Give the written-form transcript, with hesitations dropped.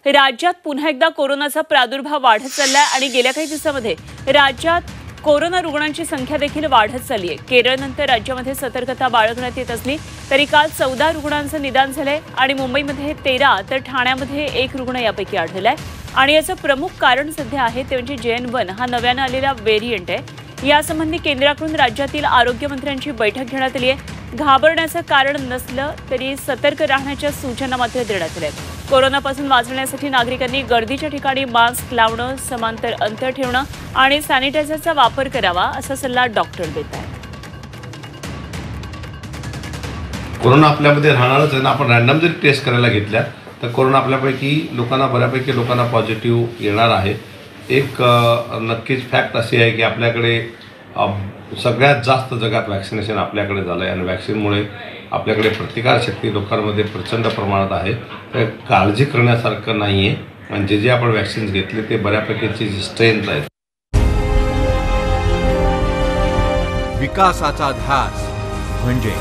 राज्यात पुन्हा एकदा कोरोनाचा प्रादुर्भाव वाढत चाललाय आणि गेल्या काही दिवसांमध्ये राज्यात कोरोना रुग्णांची संख्या देखील वाढत चालली आहे। केरळनंतर राज्यामध्ये सतर्कता बाळगण्यात येत असली तरी काल 14 रुग्णांचं निदान झालंय आणि मुंबईमध्ये 13 तर ठाण्यामध्ये 1 रुग्ण यापैकी आढळलाय। आणि याचं प्रमुख कारण सध्या आहे ते म्हणजे JN1 हा नव्यानं आलेला व्हेरिएंट आहे। यासंबंधी केंद्राकडून राज्यातील आरोग्यमंत्र्यांची बैठक घेण्यात आली आहे। घाबरण्याचं कारण नसलं तरी सतर्क राहण्याच्या सूचना मात्र देण्यात आल्या आहेत। कोरोनापासून वाचण्यासाठी नागरिकांनी गर्दीच्या ठिकाणी मास्क लावणं, समांतर अंतर ठेवणं आणि सॅनिटायझरचा वापर करावा असा सल्ला डॉक्टर देत आहेत। कोरोना आपल्यामध्ये राहणारच आहे ना। आपण रॅन्डम जरी टेस्ट करायला घेतल्या तर कोरोना आपल्यापैकी बऱ्यापैकी लोकांना पॉझिटिव्ह येणार आहे। एक नक्कीच फॅक्ट अशी आहे की आपल्याकडे सगळ्यात जास्त जगात वॅक्सिनेशन आपल्याकडे झालं आहे आणि वॅक्सिनमुळे आपल्याकडे प्रतिकारशक्ती लोकांमध्ये प्रचंड प्रमाणात आहे। तर काळजी करण्यासारखं नाही आहे आणि जे आपण वॅक्सिन्स घेतले ते बऱ्यापैकीची स्ट्रेंथ आहे। विकासाचा ध्यास म्हणजे